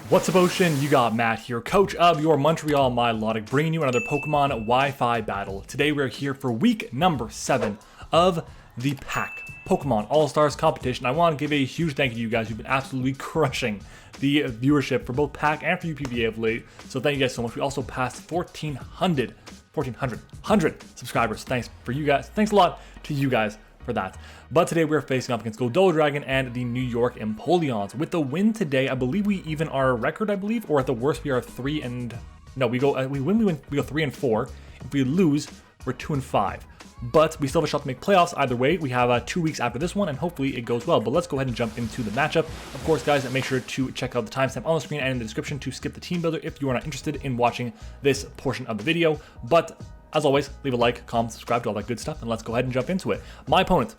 What's up, Ocean? You got Matt here, coach of your Montreal Milotic, bringing you another Pokemon Wi-Fi battle. Today we're here for week number 7 of the Pack Pokemon All-Stars competition. I want to give a huge thank you to you guys who've been absolutely crushing the viewership for both Pack and for UPBA of late. So thank you guys so much. We also passed 1,400 subscribers. Thanks for you guys. Thanks a lot to you guys for that. But today we're facing up against Goldolo Dragon and the New York Empoleons. With the win today, I believe we even our record, or at the worst we are 3 and no, we go 3 and 4. If we lose, we're 2 and 5. But we still have a shot to make playoffs either way. We have 2 weeks after this one, and hopefully it goes well. But let's go ahead and jump into the matchup. Of course, guys, make sure to check out the timestamp on the screen and in the description to skip the team builder if you are not interested in watching this portion of the video. But as always, leave a like, comment, subscribe to all that good stuff, and let's go ahead and jump into it. My opponent.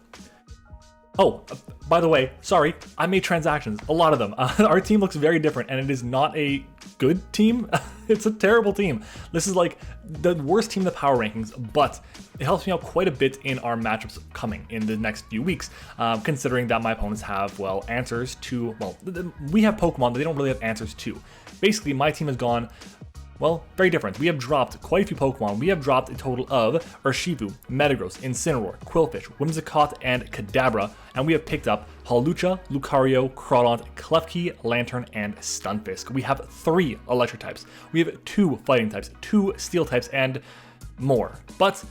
Oh, by the way, sorry, I made transactions, a lot of them. Our team looks very different, and it is not a good team. It's a terrible team. This is like the worst team in the power rankings, but it helps me out quite a bit in our matchups coming in the next few weeks, considering that my opponents have, well, answers to, well, we have Pokemon that they don't really have answers to. Basically, my team has gone, well, very different. We have dropped quite a few Pokemon. We have dropped a total of Urshifu, Metagross, Incineroar, Quillfish, Whimsicott, and Kadabra, and we have picked up Hawlucha, Lucario, Crawdaunt, Klefki, Lantern, and Stunfisk. We have 3 electric types. We have 2 fighting types, 2 steel types, and more. But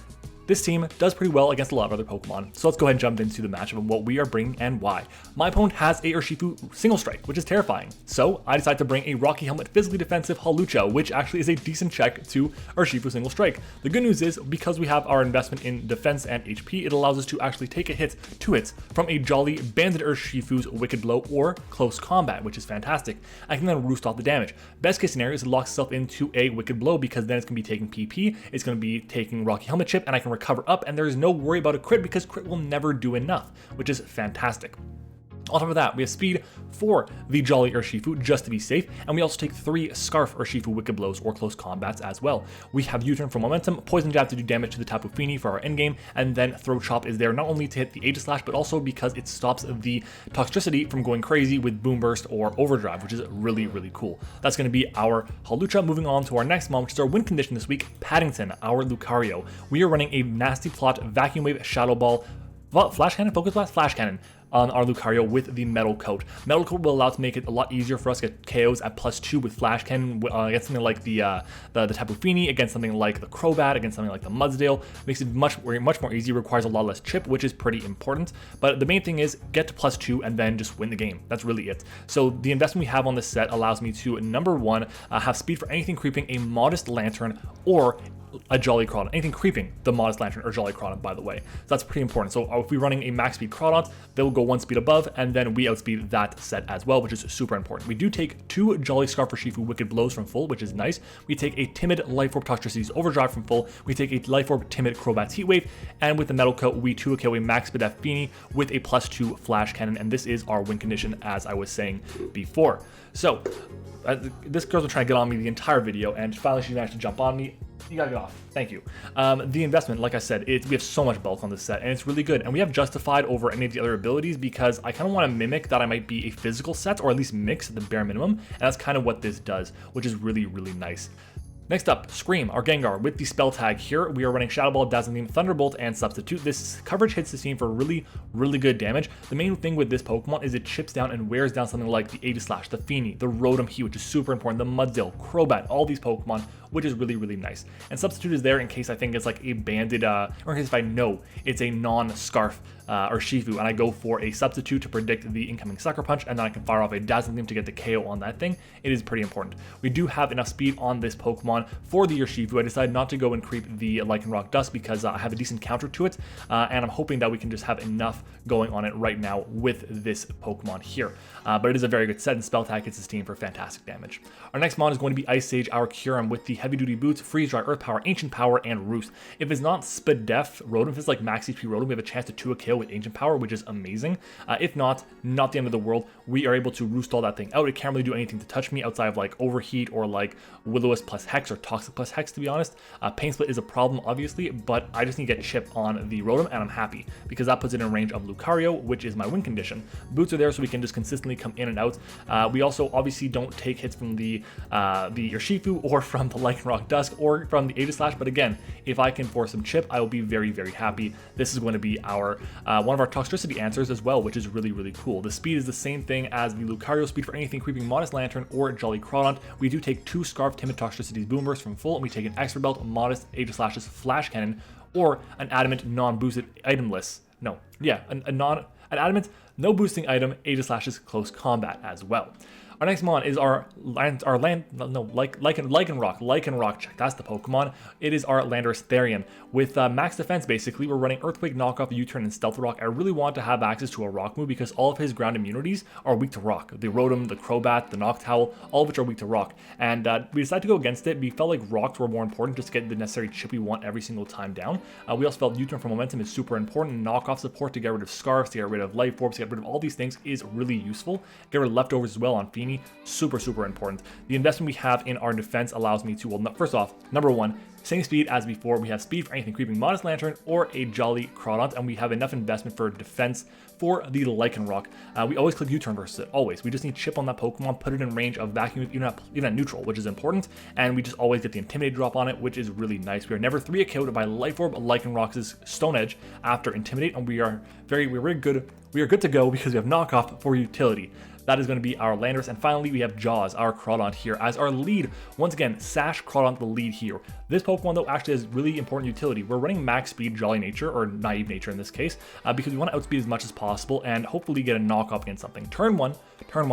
this team does pretty well against a lot of other Pokemon, so let's go ahead and jump into the matchup of what we are bringing and why. My opponent has a Urshifu Single Strike, which is terrifying, so I decided to bring a Rocky Helmet physically defensive Hawlucha, which actually is a decent check to Urshifu Single Strike. The good news is, because we have our investment in defense and HP, it allows us to actually take a hit, 2 hits, from a Jolly Banded Urshifu's Wicked Blow or Close Combat, which is fantastic. I can then roost off the damage. Best case scenario is it locks itself into a Wicked Blow, because then it's going to be taking PP, it's going to be taking Rocky Helmet Chip, and I can recover up, and there is no worry about a crit because crit will never do enough, which is fantastic. On top of that, we have speed for the Jolly Urshifu just to be safe, and we also take 3 Scarf Urshifu Wicked Blows or Close Combats as well. We have U-Turn for momentum, Poison Jab to do damage to the Tapu Fini for our endgame, and then Throat Chop is there not only to hit the Aegislash, but also because it stops the toxicity from going crazy with Boom Burst or Overdrive, which is really, really cool. That's going to be our Hawlucha. Moving on to our next mon, which is our win condition this week, Paddington, our Lucario. We are running a Nasty Plot, Vacuum Wave, Shadow Ball, Flash Cannon, Focus Blast, Flash Cannon on our Lucario with the Metal Coat. Metal Coat will allow to make it a lot easier for us to get KOs at +2 with Flash Cannon against something like the Tapu Fini, against something like the Crobat, against something like the Mudsdale. Makes it much more easy, requires a lot less chip, which is pretty important. But the main thing is get to +2 and then just win the game. That's really it. So the investment we have on this set allows me to, number 1, have speed for anything creeping, a Modest Lantern, or a Jolly Crawdaunt. Anything creeping, the Modest Lantern or Jolly Crawdaunt, by the way. So that's pretty important. So if we're running a max speed Crawdaunt, they'll go 1 speed above, and then we outspeed that set as well, which is super important. We do take 2 Jolly Scarf Urshifu Wicked Blows from full, which is nice. We take a Timid Life Orb Toxtricity's Overdrive from full. We take a Life Orb Timid Crobat's Heat Wave, and with the Metal Coat, we 2-KO a Max Speed Fini with a +2 Flash Cannon, and this is our win condition, as I was saying before. So this girl's been trying to get on me the entire video, and finally she managed to jump on me. You gotta get off. Thank you. The investment, like I said, we have so much bulk on this set, and it's really good. And we have Justified over any of the other abilities because I kind of want to mimic that I might be a physical set, or at least mix at the bare minimum. And that's kind of what this does, which is really, really nice. Next up, Scream, our Gengar, with the spell tag here. We are running Shadow Ball, Dazzling Beam, Thunderbolt, and Substitute. This coverage hits the team for really, really good damage. The main thing with this Pokemon is it chips down and wears down something like the Aegislash, the Fini, the Rotom Heat, which is super important, the Mudsdale, Crobat, all these Pokemon, which is really, really nice. And Substitute is there in case I think it's like a banded, or in case if I know it's a non-Scarf Urshifu, and I go for a Substitute to predict the incoming Sucker Punch, and then I can fire off a Dazzling Beam to get the KO on that thing. It is pretty important. We do have enough speed on this Pokemon for the Urshifu. I decided not to go and creep the Lycanroc Dust because I have a decent counter to it, and I'm hoping that we can just have enough going on it right now with this Pokemon here. But it is a very good set, and Spell Tag hits this team for fantastic damage. Our next mon is going to be Ice Sage, our Kyurem, with the Heavy Duty Boots, Freeze Dry, Earth Power, Ancient Power, and Roost. If it's not Spadef Rotom, if it's like max HP Rotom, we have a chance to 2-KO with Ancient Power, which is amazing. If not the end of the world. We are able to Roost all that thing out. It can't really do anything to touch me outside of like Overheat or like Will-O-Wisp plus Hex Hex or Toxic plus Hex, to be honest. Pain Split is a problem, obviously, but I just need to get Chip on the Rotom, and I'm happy, because that puts it in range of Lucario, which is my win condition. Boots are there so we can just consistently come in and out. We also obviously don't take hits from the Urshifu or from the Lycanroc Dusk or from the Aegislash, but again, if I can force some Chip, I will be very, very happy. This is going to be our one of our Toxtricity answers as well, which is really, really cool. The speed is the same thing as the Lucario speed for anything creeping Modest Lantern or Jolly Crawdont. We do take 2 Scarf Timid Toxtricity's Boom Burst from full, and we take an Expert Belt, Modest, Aegislash's Flash Cannon, or an Adamant non-boosted itemless. No, yeah, an Adamant no boosting item, Aegislash's Close Combat as well. Our next mon is Lycanroc check. That's the Pokemon. It is our Landorus Therian. With max defense, basically, we're running Earthquake, Knockoff, U-Turn, and Stealth Rock. I really want to have access to a Rock move because all of his ground immunities are weak to Rock. The Rotom, the Crobat, the Noctowl, all of which are weak to Rock. And we decided to go against it. We felt like Rocks were more important just to get the necessary chip we want every single time down. We also felt U-Turn for momentum is super important. Knockoff support to get rid of Scarfs, to get rid of Life Orbs, to get rid of all these things is really useful. Get rid of Leftovers as well on Feeny. Super, super important. The investment we have in our defense allows me to, well, first off, number 1, same speed as before. We have speed for anything creeping Modest Lantern or a Jolly Crawdont, and we have enough investment for defense for the Lycanroc. We always click U-Turn versus it, always. We just need Chip on that Pokemon, put it in range of Vacuum, even at neutral, which is important, and we just always get the Intimidate drop on it, which is really nice. We are never 3 KO'd by Life Orb, Lycanroc's Stone Edge after Intimidate, and we're very good. We are good to go because we have Knockoff for utility. That is going to be our Landorus. And finally, we have Jaws, our Crawdont here, as our lead. Once again, Sash Crawdont the lead here. This Pokemon, though, actually has really important utility. We're running max speed Jolly Nature, or Naive Nature in this case, because we want to outspeed as much as possible and hopefully get a knockoff against something. Turn one,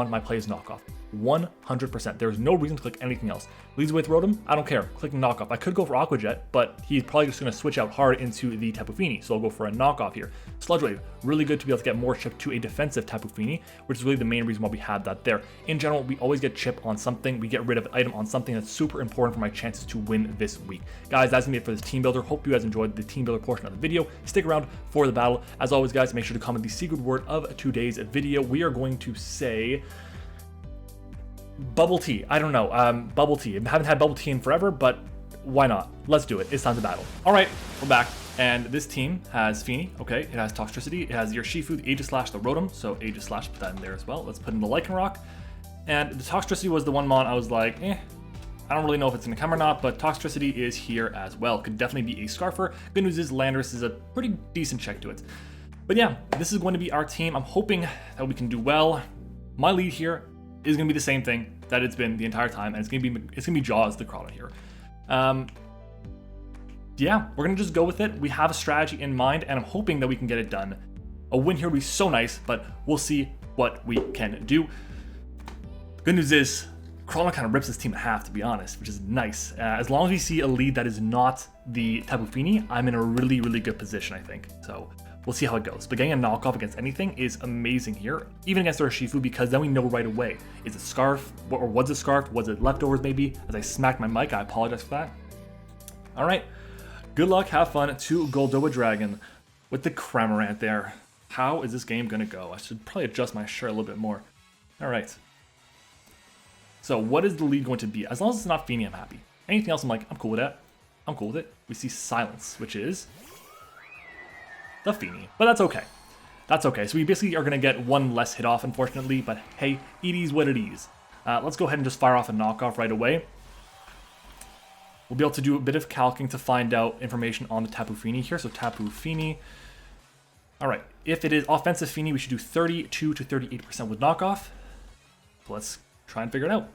my play is knockoff. 100%. There's no reason to click anything else. Leads with Rotom, I don't care. Clicking knockoff. I could go for Aqua Jet, but he's probably just going to switch out hard into the Tapu Fini, so I'll go for a knockoff here. Sludge Wave, really good to be able to get more chip to a defensive Tapu Fini, which is really the main reason why we had that there. In general, we always get chip on something. We get rid of an item on something that's super important for my chances to win this week. Guys, that's going to be it for this team builder. Hope you guys enjoyed the team builder portion of the video. Stick around for the battle. As always, guys, make sure to comment the secret word of today's video. We are going to say bubble tea. I don't know. Bubble tea. I haven't had bubble tea in forever, but why not? Let's do it. It's time to battle. All right, we're back. And this team has Feeny. Okay, it has Toxtricity. It has the Urshifu, the Aegislash, the Rotom. So Aegislash, put that in there as well. Let's put in the Lycanroc. And the Toxtricity was the one mon I was like, I don't really know if it's going to come or not, but Toxtricity is here as well. Could definitely be a Scarfer. Good news is Landorus is a pretty decent check to it. But yeah, this is going to be our team. I'm hoping that we can do well. My lead here is going to be the same thing that it's been the entire time, and it's going to be Jaws, the Crawdont here. Yeah, we're going to just go with it. We have a strategy in mind, and I'm hoping that we can get it done. A win here would be so nice, but we'll see what we can do. Good news is, Crawdont kind of rips this team in half, to be honest, which is nice. As long as we see a lead that is not the Tapu Fini, I'm in a really, really good position, I think. So we'll see how it goes. But getting a knockoff against anything is amazing here, even against Urshifu, because then we know right away. Is it Scarf? Or was it Scarf? Was it Leftovers maybe? As I smacked my mic, I apologize for that. All right. Good luck, have fun to Goldoa Dragon with the Cramorant there. How is this game going to go? I should probably adjust my shirt a little bit more. All right. So what is the lead going to be? As long as it's not Feeny, I'm happy. Anything else, I'm like, I'm cool with that. I'm cool with it. We see Silence, which is the Feeny, but that's okay. That's okay. So we basically are going to get one less hit off, unfortunately, but hey, it is what it is. Let's go ahead and just fire off a knockoff right away. We'll be able to do a bit of calcing to find out information on the Tapu Fini here. So Tapu Fini. All right, if it is offensive Fini, we should do 32 to 38% with knockoff. So let's try and figure it out.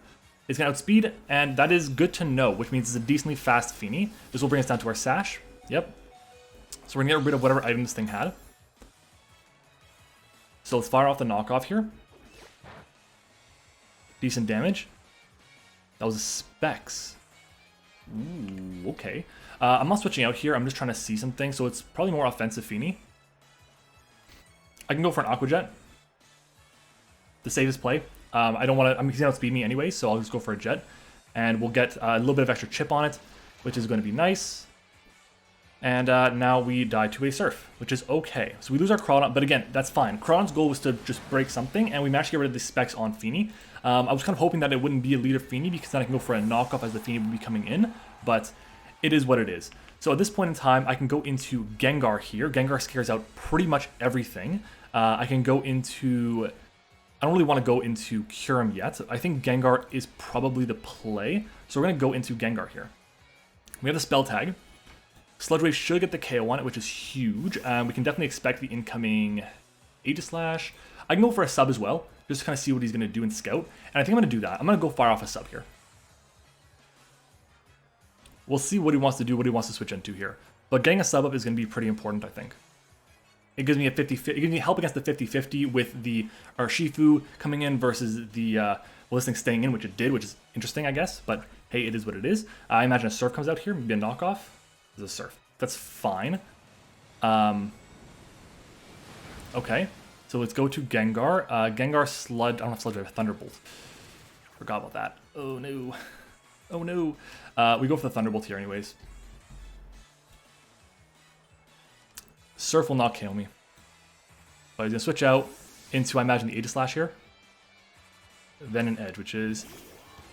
It's going to outspeed, and that is good to know, which means it's a decently fast Fini. This will bring us down to our Sash. Yep. So we're going to get rid of whatever item this thing had. So let's fire off the knockoff here. Decent damage. That was a Specs. Ooh, okay. I'm not switching out here. I'm just trying to see something. So it's probably more offensive Feeny. I can go for an Aqua Jet. The safest play. I don't want to. He's going to outspeed me anyway, so I'll just go for a Jet. And we'll get a little bit of extra chip on it, which is going to be nice. And now we die to a Surf, which is okay. So we lose our Crawdont, but again, that's fine. Crawdont's goal was to just break something, and we managed to get rid of the Specs on Feeny. I was kind of hoping that it wouldn't be a leader Feeny because then I can go for a knockoff as the Feeny would be coming in, but it is what it is. So at this point in time, I can go into Gengar here. Gengar scares out pretty much everything. I can go into... I don't really want to go into Kyurem yet. I think Gengar is probably the play, so we're going to go into Gengar here. We have the Spell Tag. Sludge Wave should get the KO on it, which is huge. We can definitely expect the incoming Aegislash. I can go for a sub as well, just to kind of see what he's going to do in Scout. And I think I'm going to do that. I'm going to go fire off a sub here. We'll see what he wants to do, what he wants to switch into here. But getting a sub up is going to be pretty important, I think. It gives me a 50-50. It gives me help against the 50-50 with the Urshifu coming in versus the well, this thing staying in, which it did, which is interesting, I guess. But hey, it is what it is. I imagine a Surf comes out here, maybe a knockoff. There's a Surf. That's fine. Okay, so let's go to Gengar. Gengar Sludge. I don't have Sludge, I have Thunderbolt. Forgot about that. Oh no. Oh no. We go for the Thunderbolt here anyways. Surf will not KO me. But he's going to switch out into, I imagine, the Aegislash here. Then an Edge, which is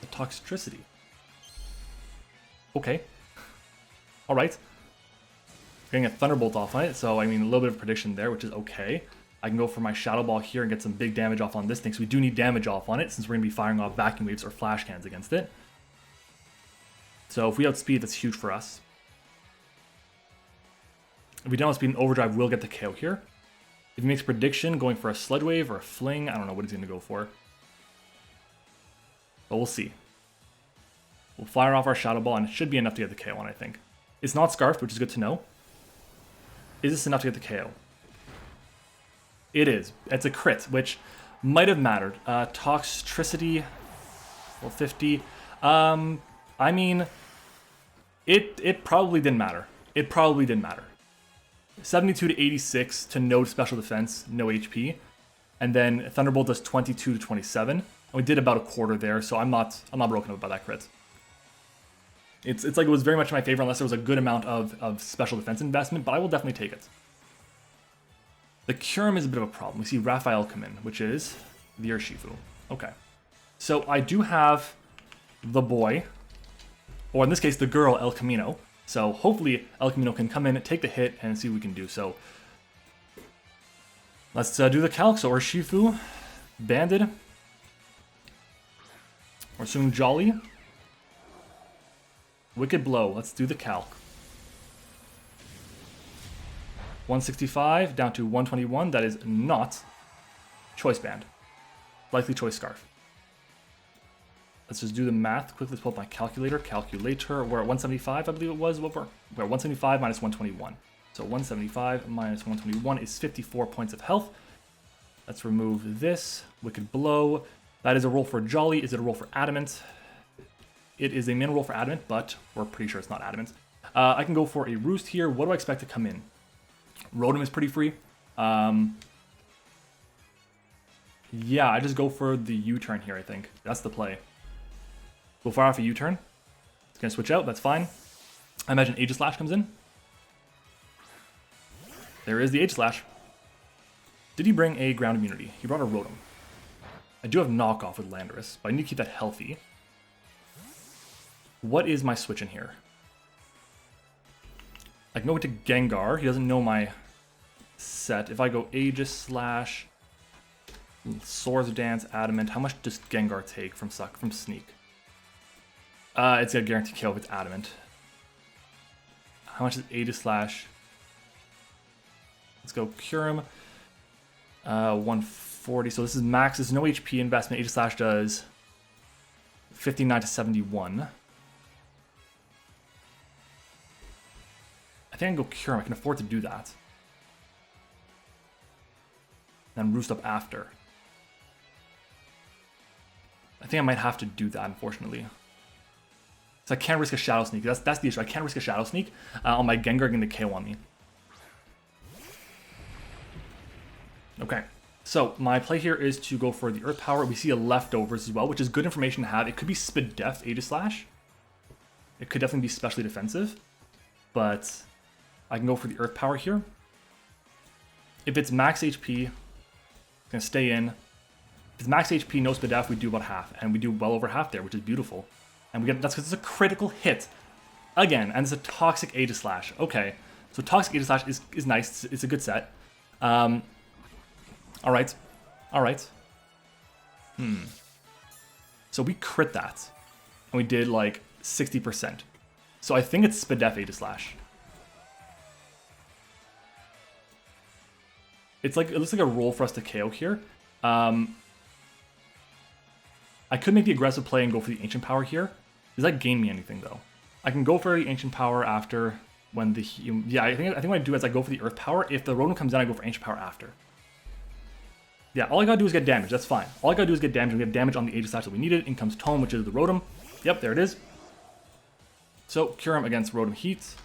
the Toxtricity. Okay. Alright. Getting a Thunderbolt off on it, so I mean a little bit of prediction there, which is okay. I can go for my Shadow Ball here and get some big damage off on this thing, so we do need damage off on it since we're going to be firing off Vacuum Waves or Flash Cans against it. So if we outspeed, that's huge for us. If we don't outspeed an Overdrive, we'll get the KO here. If he makes a prediction, going for a Sludge Wave or a Fling, I don't know what he's going to go for. But we'll see. We'll fire off our Shadow Ball, and it should be enough to get the KO on, I think. It's not Scarfed, which is good to know. Is this enough to get the KO? It is. It's a crit, which might have mattered. Toxtricity, well, 50. I mean, it probably didn't matter. It probably didn't matter. 72 to 86 to no special defense, no HP. And then Thunderbolt does 22 to 27. And we did about a quarter there, so I'm not broken up by that crit. It's like it was very much my favor unless there was a good amount of special defense investment, but I will definitely take it. The Kyurem is a bit of a problem. We see Raphael come in, which is the Urshifu. Okay. So I do have the boy, or in this case, the girl, El Camino. So hopefully El Camino can come in, take the hit, and see what we can do. So let's do the calc. So Urshifu, Banded. We're assuming Jolly. Wicked Blow. Let's do the calc. 165 down to 121. That is not Choice Band. Likely Choice Scarf. Let's just do the math quickly. Let's pull up my calculator. We're at 175, I believe it was. We're at 175 minus 121. So 175 minus 121 is 54 points of health. Let's remove this. Wicked Blow. That is a roll for Jolly. Is it a roll for Adamant? It is a min roll for Adamant, but we're pretty sure it's not Adamant. I can go for a Roost here. What do I expect to come in? Rotom is pretty free. Yeah, I just go for the U-turn here, I think. That's the play. We'll fire off a U-turn. It's going to switch out. That's fine. I imagine Aegislash comes in. There is the Aegislash. Did he bring a ground immunity? He brought a Rotom. I do have knockoff with Landorus, but I need to keep that healthy. What is my switch in here? I can go into Gengar. He doesn't know my set. If I go Aegislash, Swords Dance, Adamant, how much does Gengar take from Sneak? It's got a guaranteed kill if it's Adamant. How much is Aegislash? Let's go Kyurem. 140. So this is max. There's no HP investment. Aegislash does 59 to 71. I think I can go Kyurem. I can afford to do that. Then Roost up after. I think I might have to do that, unfortunately. So I can't risk a Shadow Sneak. That's the issue. I can't risk a Shadow Sneak on my Gengar getting the KO on me. Okay. So my play here is to go for the Earth Power. We see a Leftovers as well, which is good information to have. It could be Spid Def Aegislash. It could definitely be specially defensive. But I can go for the Earth Power here. If it's max HP, it's going to stay in. If it's max HP, no SPDF, we do about half. And we do well over half there, which is beautiful. And we get that's because it's a critical hit. Again, and it's a Toxic Aegislash. Okay, so Toxic Aegislash is nice. It's a good set. All right. So we crit that. And we did like 60%. So I think it's SPDF Aegislash. It looks like a roll for us to KO here. I could make the aggressive play and go for the Ancient Power here. Does that gain me anything though? I can go for the Ancient Power after when the... Yeah, I think what I do is I go for the Earth Power. If the Rotom comes down, I go for Ancient Power after. Yeah, all I gotta do is get damage. That's fine. All I gotta do is get damage, and we have damage on the Aegislash that we needed. In comes Tome, which is the Rotom. Yep, there it is. So, Cure him against Rotom Heat.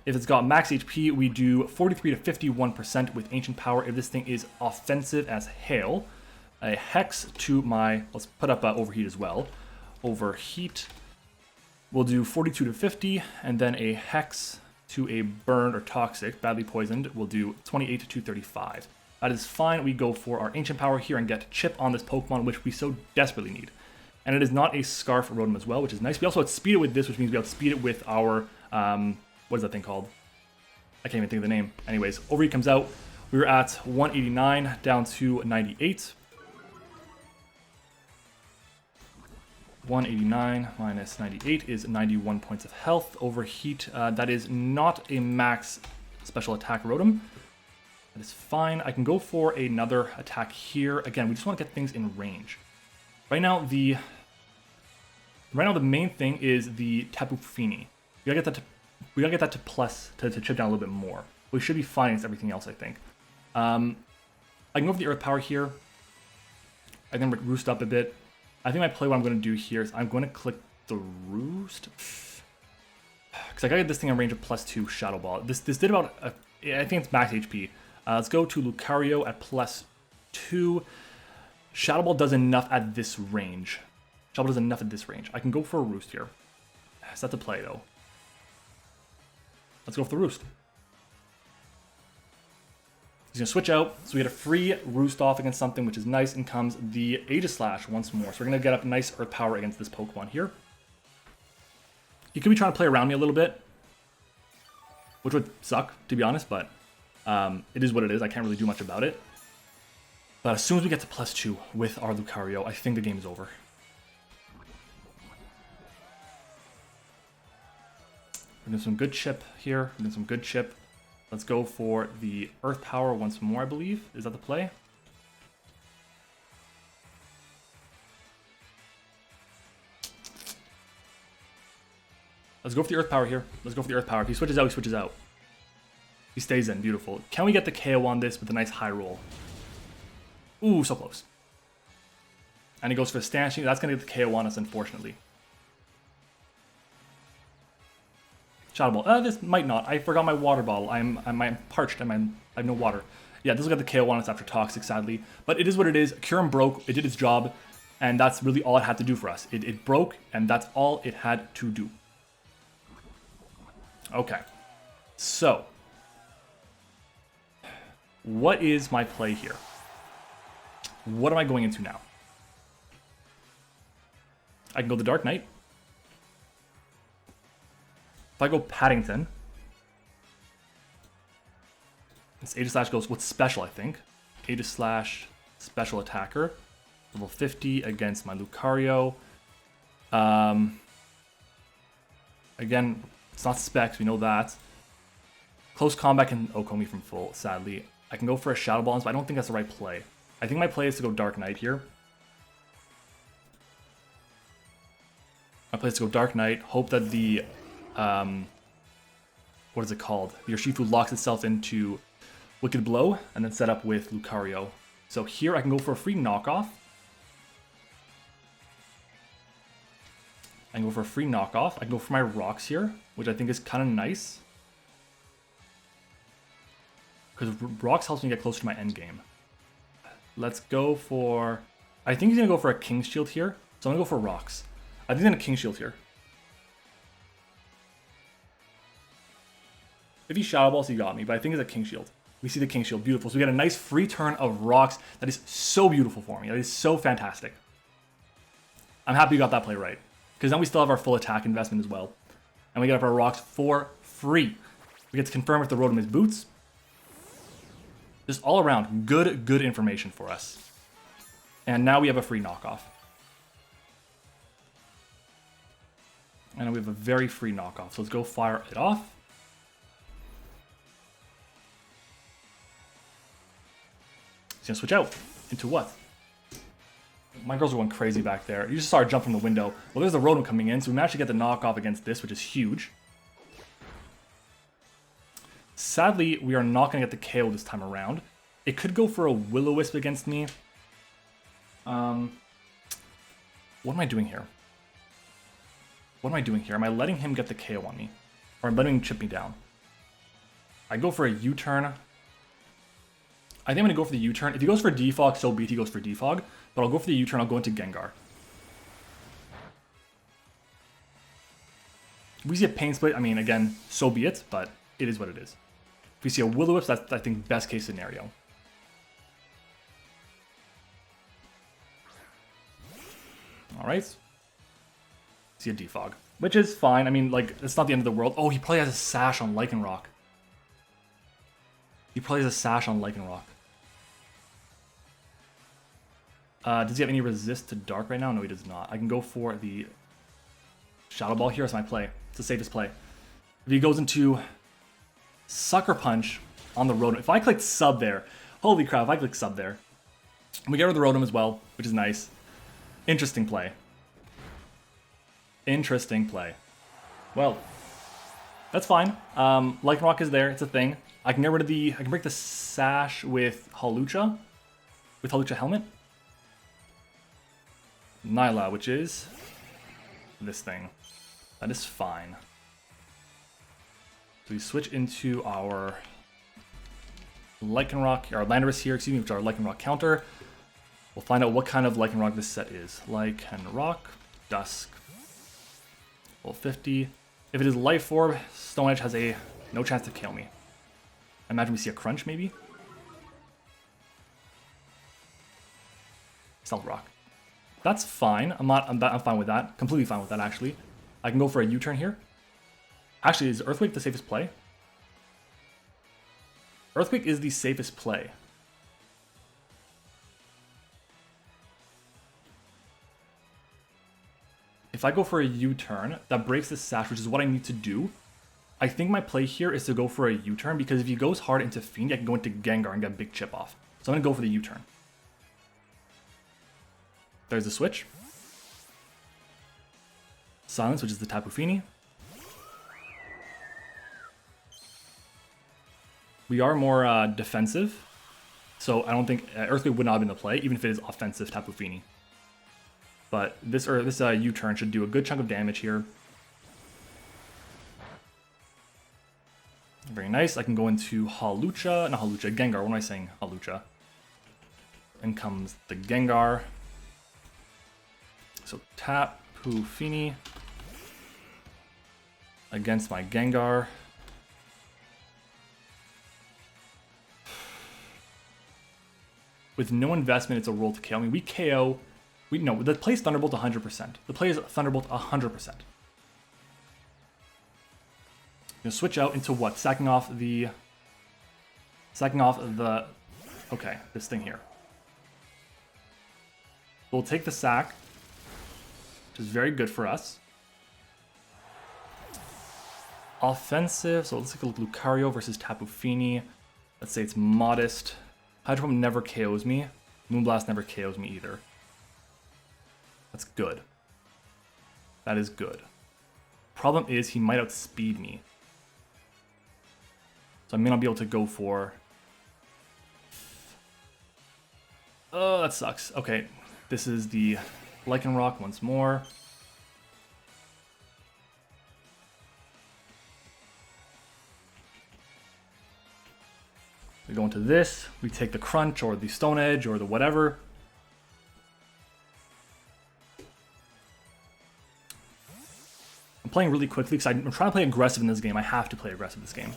If it's got max HP, we do 43 to 51% with Ancient Power. If this thing is offensive as hail, a Hex to my... Let's put up Overheat as well. Overheat. We'll do 42 to 50, and then a Hex to a Burned or Toxic, badly poisoned. We'll do 28 to 235. That is fine. We go for our Ancient Power here and get Chip on this Pokemon, which we so desperately need. And it is not a Scarf Rotom as well, which is nice. We also outspeed it with this, which means we outspeed it with our... what is that thing called? I can't even think of the name. Anyways, Overheat comes out. We were at 189 down to 98. 189 minus 98 is 91 points of health. Overheat, that is not a max special attack Rotom. That is fine. I can go for another attack here. Again, we just want to get things in range. Right now, the main thing is the Tapu Fini. We gotta get that to plus to chip down a little bit more. We should be fine against everything else, I think. I can go for the Earth Power here. I can roost up a bit. I think my play, what I'm going to do here is I'm going to click the Roost. Because I got to get this thing in range of +2 Shadow Ball. This did about, I think it's max HP. Let's go to Lucario at +2. Shadow Ball does enough at this range. Shadow Ball does enough at this range. I can go for a Roost here. Is that the play, though? Let's go for the Roost. He's going to switch out, so we get a free Roost off against something, which is nice, and comes the Aegislash once more. So we're going to get up nice Earth Power against this Pokemon here. He could be trying to play around me a little bit, which would suck, to be honest, but it is what it is. I can't really do much about it. But as soon as we get to +2 with our Lucario, I think the game is over. We're doing some good chip here. We're doing some good chip. Let's go for the Earth Power once more, I believe. Is that the play? Let's go for the Earth Power here. Let's go for the Earth Power. If he switches out, he switches out. He stays in. Beautiful. Can we get the KO on this with a nice high roll? Ooh, so close. And he goes for the Stanching. That's going to get the KO on us, unfortunately. Shadow Ball. This might not. I forgot my water bottle. I'm parched. I have no water. Yeah, this will get the KO on us after Toxic, sadly. But it is what it is. Kyurem broke. It did its job. And that's really all it had to do for us. It broke, and that's all it had to do. Okay. So. What is my play here? What am I going into now? I can go the Dark Knight. If I go Paddington, this Aegislash goes with Special, I think. Aegislash, Special Attacker. Level 50 against my Lucario. Again, it's not Specs, we know that. Close Combat can Oko me from full, sadly. I can go for a Shadow Ball, but I don't think that's the right play. I think my play is to go Dark Knight here. My play is to go Dark Knight, hope that the... what is it called? The Urshifu locks itself into Wicked Blow, and then set up with Lucario. So here I can go for a free knockoff. I can go for a free knockoff. I can go for my rocks here, which I think is kind of nice. Because rocks helps me get closer to my endgame. Let's go for... I think he's going to go for a King's Shield here. So I'm going to go for rocks. I think he's going to King's Shield here. If he Shadow Balls, he got me, but I think it's a King Shield. We see the King Shield. Beautiful. So we get a nice free turn of rocks. That is so beautiful for me. That is so fantastic. I'm happy we got that play right. Because then we still have our full attack investment as well. And we get up our rocks for free. We get to confirm if the Rotom is boots. Just all around, good information for us. And now we have a free knockoff. And we have a very free knockoff. So let's go fire it off. It's gonna switch out into what? My girls are going crazy back there. You just saw her jump from the window. Well, there's the Rotom coming in, so we managed to get the knockoff against this, which is huge. Sadly, we are not going to get the KO this time around. It could go for a Will-O-Wisp against me. What am I doing here? What am I doing here? Am I letting him get the KO on me? Or am I letting him chip me down? I go for a U-turn. I think I'm going to go for the U-turn. If he goes for Defog, so be it, he goes for Defog. But I'll go for the U-turn, I'll go into Gengar. If we see a Pain Split, I mean, again, so be it, but it is what it is. If we see a Will-O-Wisp, that's, I think, best case scenario. Alright. See a Defog, which is fine. I mean, like, it's not the end of the world. Oh, he probably has a Sash on Lycanroc. He probably has a Sash on Lycanroc. Does he have any resist to Dark right now? No, he does not. I can go for the Shadow Ball here as my play. It's the safest play. If he goes into Sucker Punch on the Rotom. If I clicked sub there, holy crap, if I clicked sub there. We get rid of the Rotom as well, which is nice. Interesting play. Interesting play. Well, that's fine. Lycanroc is there, it's a thing. I can get rid of the, I can break the Sash with Hawlucha. With Hawlucha Helmet. Nyla, which is this thing. That is fine. So we switch into our Lycanroc, our Landorus here, excuse me, which is our Lycanroc counter. We'll find out what kind of Lycanroc this set is. Lycanroc, Dusk. Full 50. If it is Life Orb, Stone Edge has a no chance to kill me. I imagine we see a Crunch, maybe? Stealth Rock. That's fine. I'm fine with that. Completely fine with that, actually. I can go for a U-turn here. Actually, is Earthquake the safest play? Earthquake is the safest play. If I go for a U-turn, that breaks the Sash, which is what I need to do. I think my play here is to go for a U-turn, because if he goes hard into Fiend, I can go into Gengar and get a big chip off. So I'm going to go for the U-turn. There's the switch. Silence, which is the Tapu Fini. We are more defensive, so I don't think Earthquake would not have been the play, even if it is offensive Tapu Fini. But this U-turn should do a good chunk of damage here. Very nice. I can go into Hawlucha, not Hawlucha, Gengar. What am I saying? Hawlucha. In comes the Gengar. So Tapu Fini against my Gengar. With no investment, it's a roll to KO. I mean, we KO. No, the play is Thunderbolt 100%. The play is Thunderbolt 100%. Gonna switch out into what? Sacking off the. Okay, this thing here. We'll take the sack, which is very good for us. Offensive, so let's take a look at Lucario versus Tapu Fini. Let's say it's modest. Hydro Pump never KOs me. Moonblast never KOs me either. That's good. That is good. Problem is, he might outspeed me. So I may not be able to go for... Oh, that sucks. Okay, this is the Lycanroc once more. We go into this, we take the Crunch or the Stone Edge or the whatever. I'm playing really quickly because I'm trying to play aggressive in this game. I have to play aggressive this game.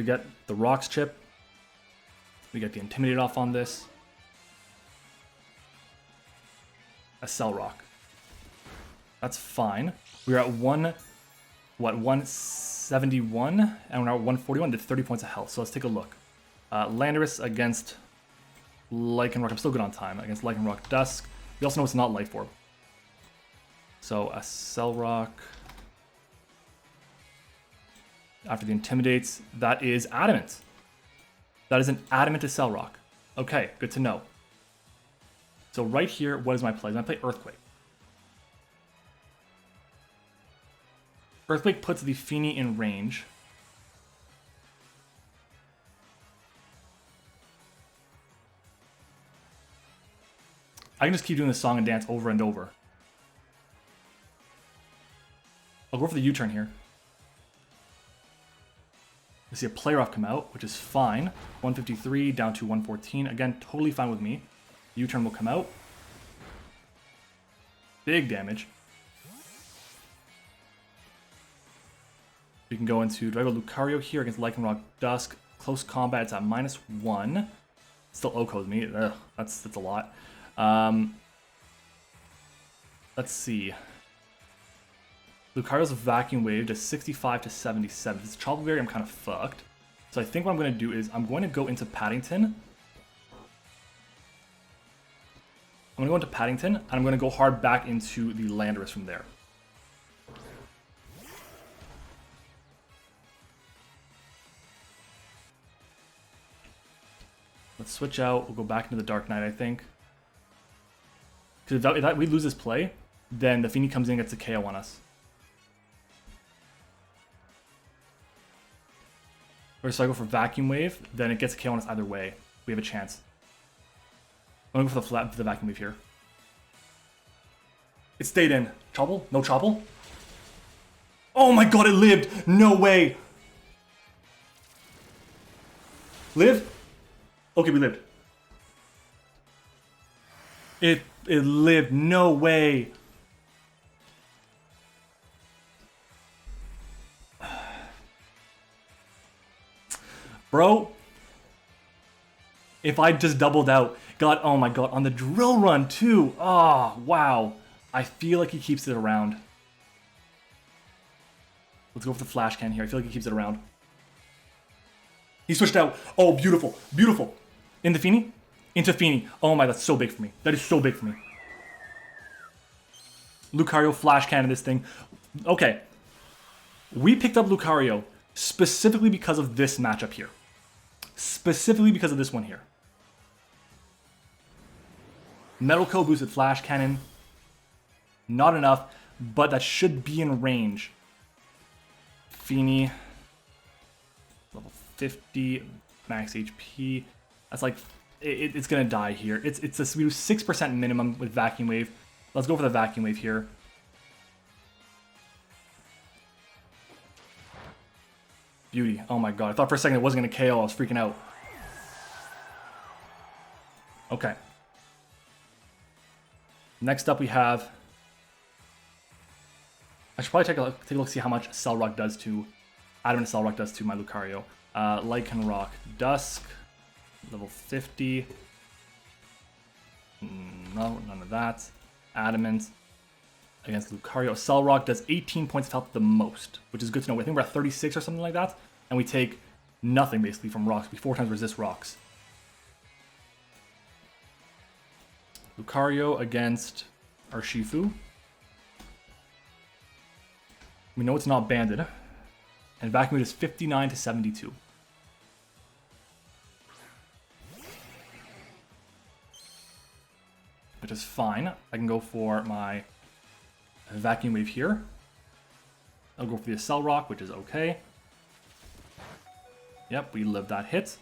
We get the Rocks chip. We get the Intimidate off on this. A Cell Rock. That's fine. We're at 171? And we're now at 141, did 30 points of health. So let's take a look. Landorus against Lycanroc. I'm still good on time. Against Lycanroc Dusk. We also know it's not Life Orb. So a Cell Rock. After the Intimidates, that is Adamant. That is an Adamant to Cell Rock. Okay, good to know. So right here, what is my play? I'm going to play Earthquake. Earthquake puts the Feeny in range. I can just keep doing this song and dance over and over. I'll go for the U-turn here. I see a player off come out, which is fine. 153 down to 114. Again, totally fine with me. U-turn will come out. Big damage. We can go into, do I go Lucario here against Lycanroc Dusk? Close combat, it's at -1. Still OHKOs me. Ugh, that's a lot. Let's see. Lucario's Vacuum Wave does 65 to 77. This Chople Berry, I'm kind of fucked. So I think what I'm going to do is I'm going to go into Paddington. I'm going to go into Paddington, and I'm going to go hard back into the Landorus from there. Let's switch out. We'll go back into the Dark Knight, I think. Because if we lose this play, then the Feeny comes in and gets a KO on us. Or so I go for Vacuum Wave, then it gets a KO on us either way. We have a chance. I'm going to go for the Vacuum Wave here. It stayed in. Chople? No Chople? Oh my god, it lived! No way! Live? Okay, we lived. It lived. No way. Bro, if I just doubled out, God, oh my god, on the drill run too. Oh, wow. I feel like he keeps it around. Let's go for the Flash Cannon here. I feel like he keeps it around. He switched out. Oh, beautiful. Beautiful. In the Feeny? Into Feeny. Oh my, that's so big for me. That is so big for me. Lucario Flash Cannon this thing. Okay. We picked up Lucario specifically because of this matchup here. Specifically because of this one here. Metal Coat boosted Flash Cannon. Not enough, but that should be in range. Feeny. Level 50. Max HP. That's like... It's going to die here. We do 6% minimum with Vacuum Wave. Let's go for the Vacuum Wave here. Beauty. Oh my god. I thought for a second it wasn't going to KO. I was freaking out. Okay. Next up we have... I should probably take a look, see how much Cell Rock does to... Adamant Cell Rock does to my Lucario. Lycanroc Dusk. Level 50. No, none of that. Adamant. Against Lucario. Cell Rock does 18 points of health the most, which is good to know. I think we're at 36 or something like that. And we take nothing basically from rocks. We 4 times resist rocks. Lucario against Urshifu. We know it's not banded. And Vacuum Wave is 59 to 72. Which is fine. I can go for my Vacuum Wave here. I'll go for the Cell Rock, which is okay. Yep, we lived that hit.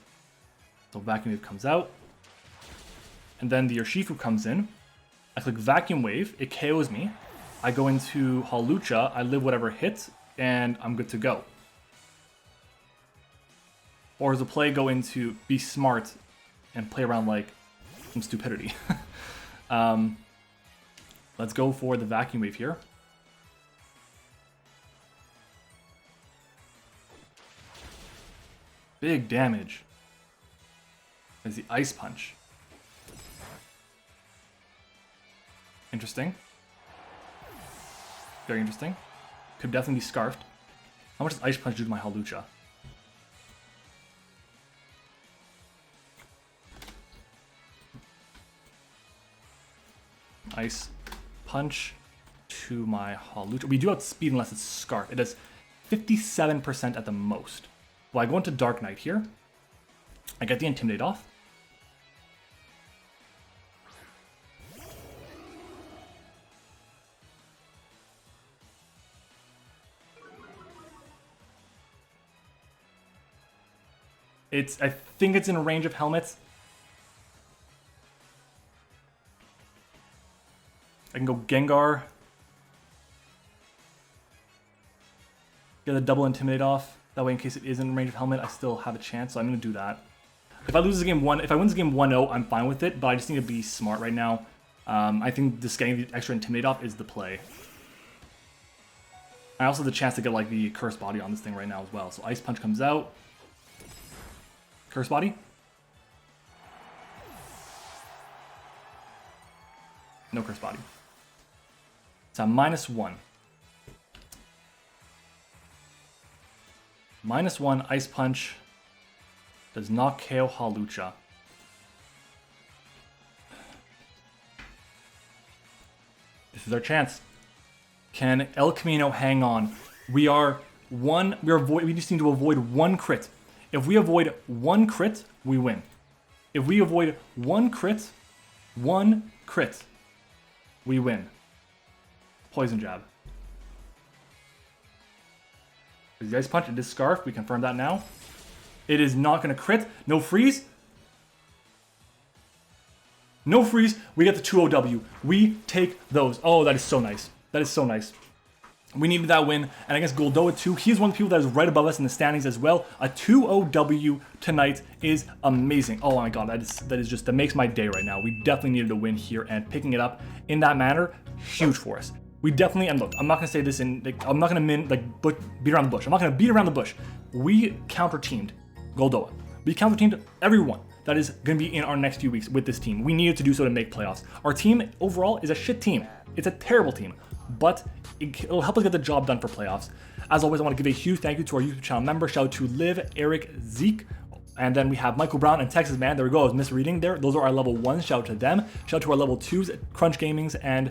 So Vacuum Wave comes out. And then the Urshifu comes in. I click Vacuum Wave, it KOs me. I go into Hawlucha, I live whatever hits, and I'm good to go. Or as a play, go into Be Smart and play around like some stupidity. Let's go for the Vacuum Wave here. Big damage. There's the Ice Punch. Interesting. Very interesting. Could definitely be Scarfed. How much does Ice Punch do to my Hawlucha? Ice Punch to my Hawlucha. We do outspeed unless it's Scarf. It does 57% at the most. Well, I go into Dark Knight here. I get the Intimidate off. I think it's in range of helmets. I can go Gengar. Get a double Intimidate off. That way, in case it is in range of helmet, I still have a chance. So I'm going to do that. If I lose this game if I win this game 1-0, I'm fine with it. But I just need to be smart right now. I think just getting the extra Intimidate off is the play. I also have the chance to get like the Curse Body on this thing right now as well. So Ice Punch comes out. Curse Body. No Curse Body. It's a -1. -1 Ice Punch does not KO Hawlucha. This is our chance. Can El Camino hang on? We just need to avoid one crit. If we avoid one crit, we win. If we avoid one crit, we win. Poison Jab. Is the Ice Punch? It is Scarf. We confirm that now. It is not going to crit. No freeze. No freeze. We get the 2-0W. We take those. Oh, that is so nice. That is so nice. We needed that win, and I guess Goldoa too. He's one of the people that is right above us in the standings as well. A 2-0W tonight is amazing. Oh my god, that makes my day right now. We definitely needed a win here, and picking it up in that manner, huge for us. We definitely, and look, I'm not gonna say this in, like, I'm not gonna beat around the bush. I'm not gonna beat around the bush. We counter-teamed Goldoa. We counter-teamed everyone that is gonna be in our next few weeks with this team. We needed to do so to make playoffs. Our team overall is a shit team. It's a terrible team, but it'll help us get the job done for playoffs. As always, I want to give a huge thank you to our YouTube channel members. Shout out to Liv, Eric, Zeke, and then we have Michael Brown and Texas Man. There we go, I was misreading there. Those are our level 1s. Shout out to them. Shout out to our level 2s, Crunch Games and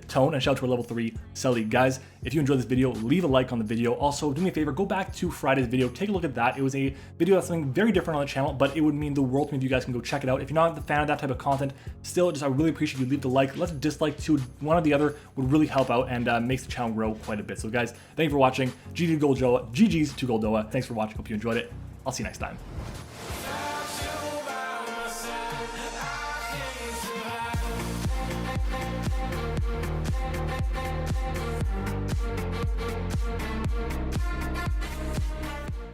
Tone, and shout out to our level 3, Selly. Guys, if you enjoyed this video, leave a like on the video. Also, do me a favor, go back to Friday's video, take a look at that. It was a video that's something very different on the channel, but it would mean the world to me if you guys can go check it out. If you're not a fan of that type of content, still, I really appreciate you leave the like. Let's dislike to one or the other would really help out and makes the channel grow quite a bit. So guys, thank you for watching. GG's to Goldoa. Thanks for watching. Hope you enjoyed it. I'll see you next time.